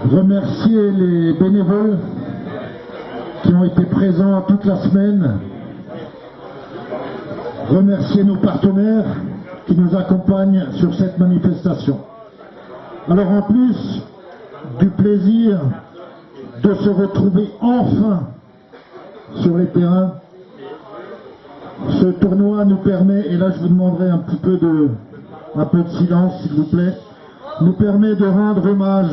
remercier les bénévoles qui ont été présents toute la semaine, remercier nos partenaires qui nous accompagnent sur cette manifestation. Alors en plus du plaisir de se retrouver enfin sur les terrains, ce tournoi nous permet, et là je vous demanderai un peu de silence s'il vous plaît, nous permet de rendre hommage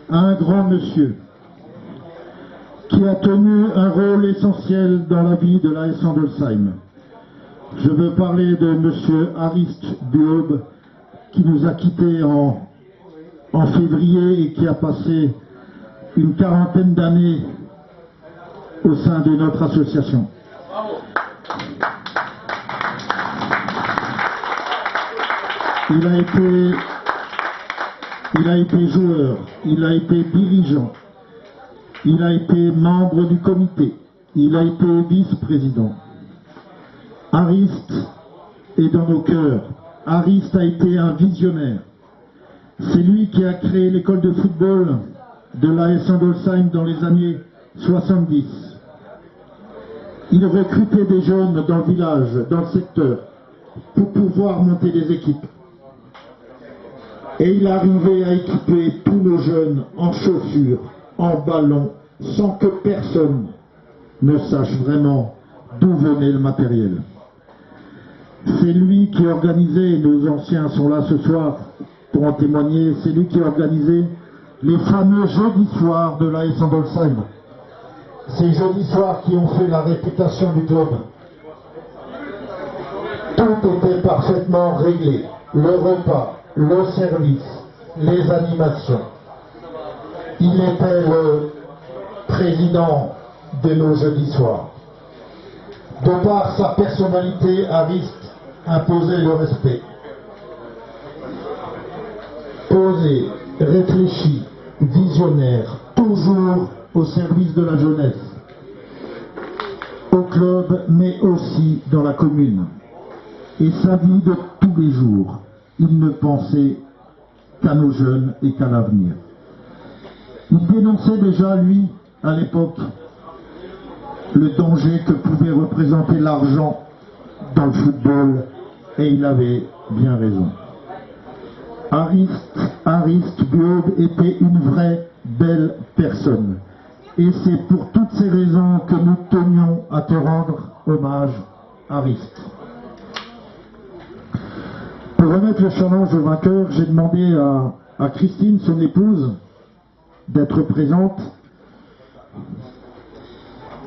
à un grand monsieur qui a tenu un rôle essentiel dans la vie de l'AS Sandolsheim. Je veux parler de monsieur Arist Buob qui nous a quittés en février et qui a passé une quarantaine d'années au sein de notre association. Il a été joueur, il a été dirigeant, il a été membre du comité, il a été vice-président. Arist est dans nos cœurs. Arist a été un visionnaire. C'est lui qui a créé l'école de football de l'AS Sandolsheim dans les années 70. Il recrutait des jeunes dans le village, dans le secteur, pour pouvoir monter des équipes. Et il arrivait à équiper tous nos jeunes en chaussures, en ballons, sans que personne ne sache vraiment d'où venait le matériel. C'est lui qui organisait, nos anciens sont là ce soir pour en témoigner, c'est lui qui organisait les fameux jeudis soirs de l'AS Sandolsheim. Ces jeudis soirs qui ont fait la réputation du club. Tout était parfaitement réglé. Le repas, le service, les animations. Il était le président de nos jeudis soirs. De par sa personnalité, Arist imposait le respect. Posé, réfléchi, visionnaire, toujours au service de la jeunesse, au club, mais aussi dans la commune. Et sa vie de tous les jours, il ne pensait qu'à nos jeunes et qu'à l'avenir. Il dénonçait déjà, lui, à l'époque, le danger que pouvait représenter l'argent dans le football, et il avait bien raison. Arist Buob était une vraie belle personne. Et c'est pour toutes ces raisons que nous tenions à te rendre hommage, Arist. Pour remettre le challenge au vainqueur, j'ai demandé à Christine, son épouse, d'être présente.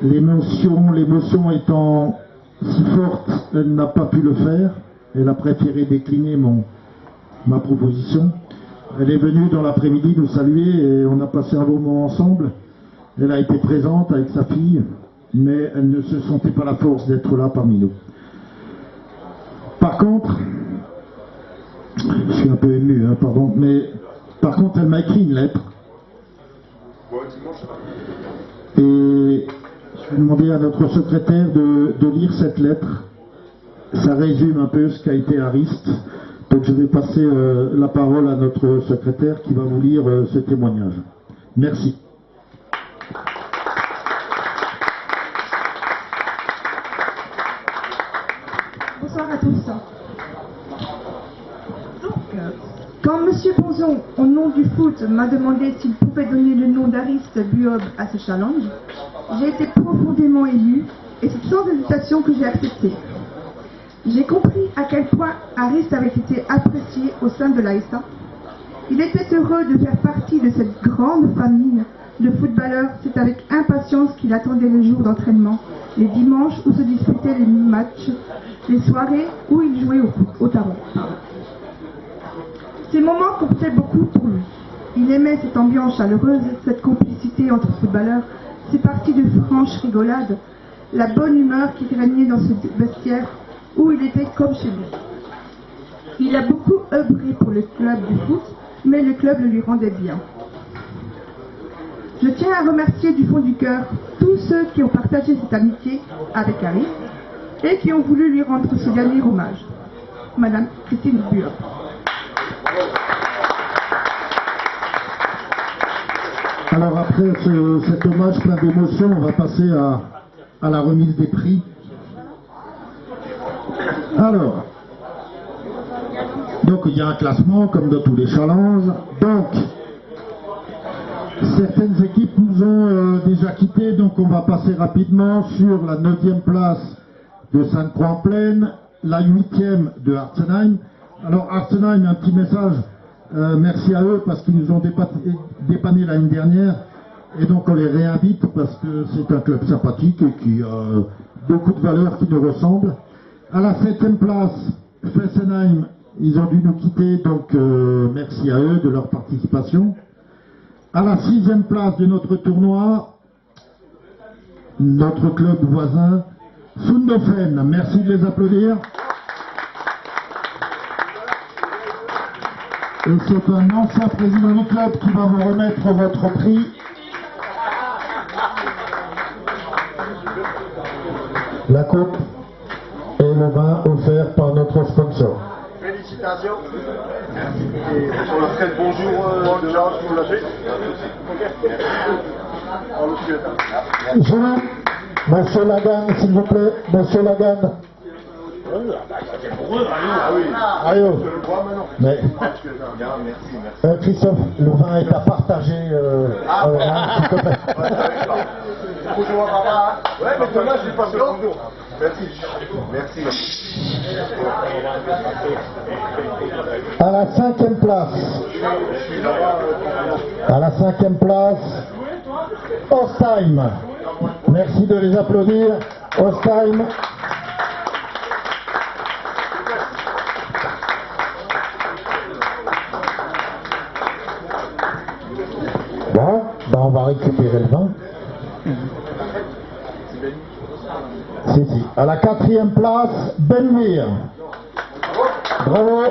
L'émotion étant si forte, elle n'a pas pu le faire. Elle a préféré décliner ma proposition. Elle est venue dans l'après-midi nous saluer et on a passé un beau moment ensemble. Elle a été présente avec sa fille, mais elle ne se sentait pas la force d'être là parmi nous. Par contre, je suis un peu ému, hein, pardon, mais par contre, elle m'a écrit une lettre. Et je vais demander à notre secrétaire de lire cette lettre. Ça résume un peu ce qu'a été Arist. Donc je vais passer la parole à notre secrétaire qui va vous lire ce témoignage. Merci. Bonsoir à tous. Donc, quand M. Bonzon, au nom du foot, m'a demandé s'il pouvait donner le nom d'Arist Buob à ce challenge, j'ai été profondément élu et c'est sans hésitation que j'ai accepté. J'ai compris à quel point Arist avait été apprécié au sein de l'ASA. Il était heureux de faire partie de cette grande famille de footballeurs. C'est avec impatience qu'il attendait les jours d'entraînement, les dimanches où se disputaient les matchs, les soirées où il jouait au tarot. Ces moments comptaient beaucoup pour lui. Il aimait cette ambiance chaleureuse, cette complicité entre footballeurs, ces parties de franche rigolade, la bonne humeur qui régnait dans ce vestiaire où il était comme chez lui. Il a beaucoup œuvré pour le club du foot, mais le club le lui rendait bien. Je tiens à remercier du fond du cœur tous ceux qui ont partagé cette amitié avec Arist et qui ont voulu lui rendre ce dernier hommage. Madame Christine Buob. Alors après cet hommage plein d'émotions, on va passer à la remise des prix. Alors, donc il y a un classement comme dans tous les challenges. Donc, certaines équipes nous ont déjà quittés, donc on va passer rapidement sur la 9e place de Sainte-Croix-en-Plaine, la 8e de Artzenheim. Alors Artzenheim, un petit message, merci à eux parce qu'ils nous ont dépanné l'année dernière, et donc on les réinvite parce que c'est un club sympathique et qui a beaucoup de valeurs qui nous ressemblent. À la 7e place, Fessenheim, ils ont dû nous quitter, donc merci à eux de leur participation. À la 6e place de notre tournoi, notre club voisin, Sundofen, merci de les applaudir. Et c'est un ancien président du club qui va vous remettre votre prix. La coupe et le vin offert par notre sponsor. Félicitations. Et on leur fait le bonjour de Georges pour la suite. Jean, monsieur Lagan, s'il vous plaît, monsieur Lagan. Ayo. Mais Christophe, le vin est à partager. S'il te plaît. Bonjour papa. Ouais, mais Thomas, je lui passe le bonjour. Merci. Merci. À la 5e place. À la 5e place, Ostheim. Merci de les applaudir. Ostheim. Bon, ben on va récupérer le vin. Si. À la 4e place, Benvir. Bravo.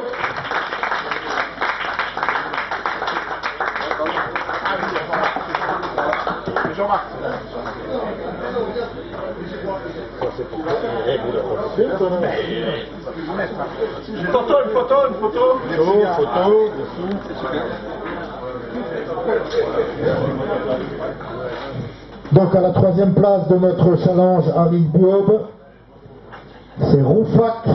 Jean-Marc. Une photo. Photo. Donc à la 3e place de notre challenge à Ligue Buob, c'est Roufac.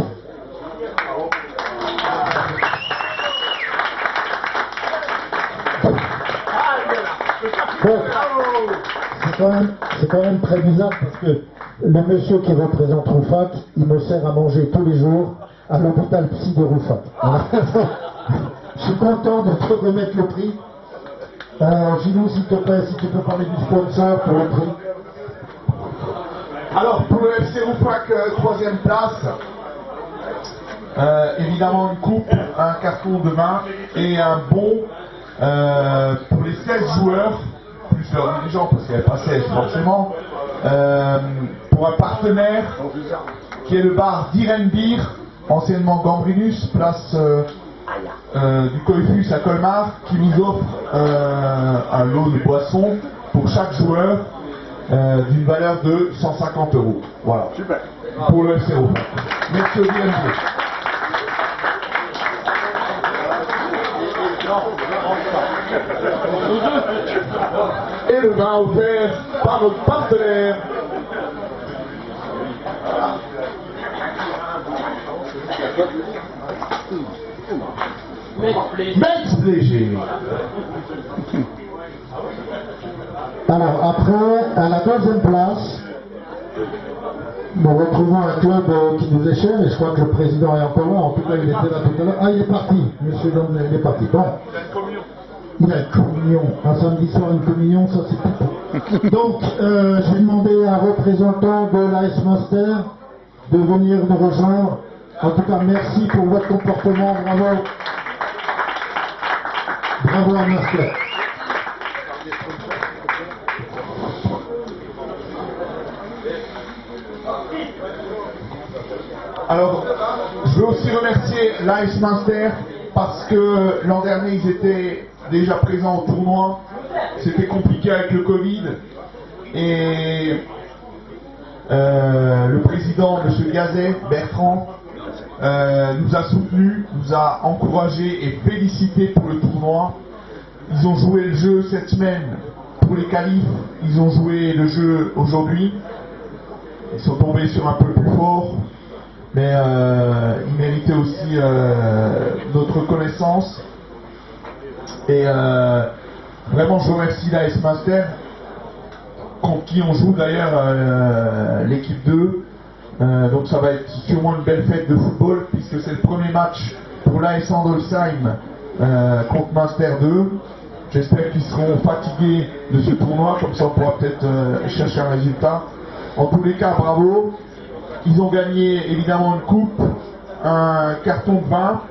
Bon, c'est quand même très bizarre parce que le monsieur qui représente Roufac, il me sert à manger tous les jours à l'hôpital psy de Roufac. Je suis content de te remettre le prix. Gilou, s'il te plaît, si tu peux parler du sponsor pour le prix. Alors, pour le FC Roufac, 3e place, évidemment une coupe, un carton de main et un bon pour les 16 joueurs, plus leurs dirigeants, parce qu'il n'y avait pas 16 forcément, pour un partenaire qui est le bar d'Irenbeer, anciennement Gambrinus, place du Coiffus à Colmar, qui nous offre un lot de boissons pour chaque joueur d'une valeur de 150 €. Voilà. Super. Pour le FC Roufac. Merci au DMG. Et le vin offert par notre partenaire. Metz Léger. Alors après, à la 2e place, nous retrouvons un club qui nous est cher, et je crois que le président est encore là, en tout cas il était là tout à l'heure. Ah, il est parti, monsieur Dom, il est parti. Bon. Il a une communion, un samedi soir une communion, ça c'est tout. Donc, je vais demander à un représentant de l'AS Munster de venir nous rejoindre. En tout cas, merci pour votre comportement, bravo. Bravo à Munster. Alors, je veux aussi remercier l'AS Munster parce que l'an dernier ils étaient déjà présents au tournoi. C'était compliqué avec le Covid et le président, M. Gazet, Bertrand, nous a soutenus, nous a encouragés et félicités pour le tournoi. Ils ont joué le jeu cette semaine pour les qualifs, ils ont joué le jeu aujourd'hui. Ils sont tombés sur un peu plus fort, mais ils méritaient aussi notre reconnaissance. Et vraiment, je remercie l'AS Master, contre qui on joue d'ailleurs l'équipe 2. Donc ça va être sûrement une belle fête de football, puisque c'est le premier match pour l'AS Andolsheim contre Master 2. J'espère qu'ils seront fatigués de ce tournoi, comme ça on pourra peut-être chercher un résultat. En tous les cas, bravo. Ils ont gagné évidemment une coupe, un carton de vin,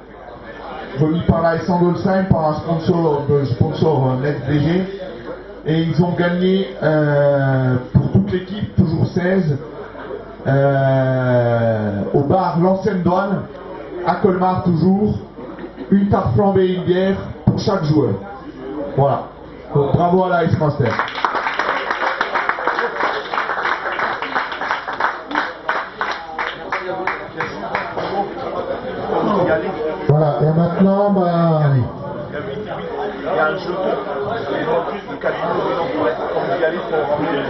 remis par l'AS Andolsheim, par un sponsor NetVG. Et ils ont gagné pour toute l'équipe, toujours 16, au bar L'Ancienne Douane, à Colmar toujours, une tarte flambée et une bière pour chaque joueur. Voilà. Donc bravo à l'AS Master. Voilà, et maintenant, Il y a un jeton, et en plus de casino, on y aller pour ramener le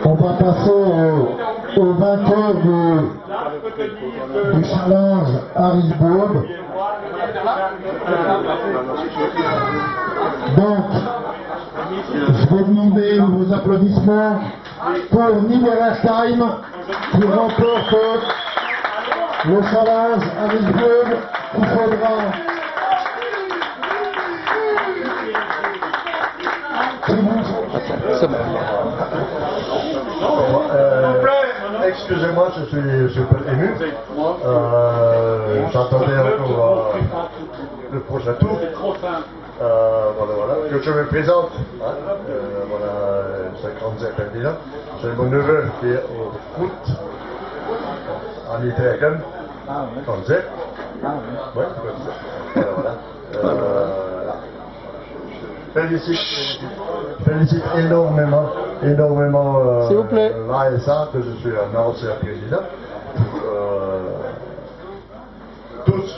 on va passer au vainqueur du challenge Harrisburg. Donc, je vais demander vos applaudissements pour Niederersheim qui remporte le challenge Harrisburg. Il faudra excusez-moi, je suis un peu ému. J'attendais encore le prochain tour. Voilà. Que je me présente. Voilà, 57 candidats. C'est mon neveu qui est au foot. En Italie, 37. Ouais, voilà. Félicite énormément s'il vous plaît. l'ASA, que je suis un ancien président. Toute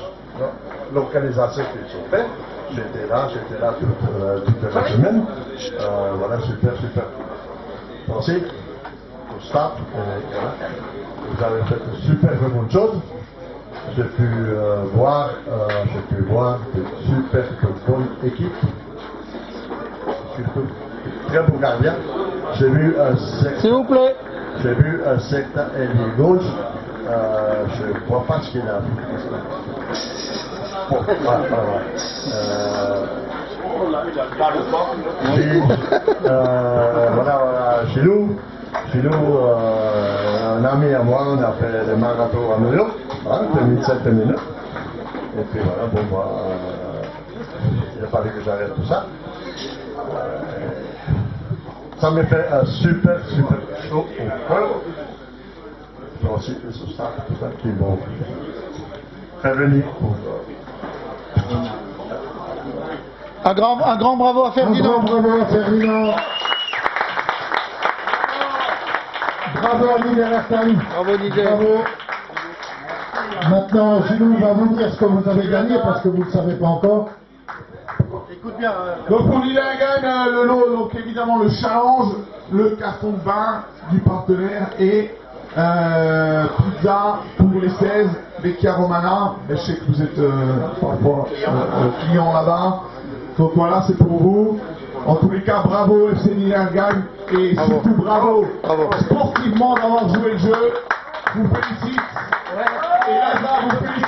l'organisation qu'ils ont fait, j'étais là toute la semaine. Voilà, super. Merci au staff. Vous avez fait de super bonnes choses. J'ai pu voir de super bonnes équipes. Très bon gardien. J'ai vu un secteur ailier gauche. Je ne vois pas ce qu'il a. Bon, voilà, chez nous, un ami à moi, on a fait le marathon à New York, 2007 minutes. Et puis voilà, bon, moi, il a fallu que j'arrête tout ça. Ça me fait un super chaud au cœur. Aussi, ce staff, tout ça, qui m'ont fait venir pour. Un grand bravo à Ferdinand. Un grand bravo à Ferdinand. Bravo à Niederersheim. Bravo Niger. Bravo. Maintenant, Gilou va vous dire ce que vous avez gagné parce que vous ne le savez pas encore. Écoute bien. Donc pour gagne le lot, donc évidemment le challenge, le carton de vin du partenaire et pizza pour les 16, Vecchia Romana. Mais je sais que vous êtes parfois clients là-bas. Donc voilà, c'est pour vous. En tous les cas, bravo FC Niederersheim et surtout bravo sportivement d'avoir joué le jeu. Je vous félicite. Et Lazare vous félicite.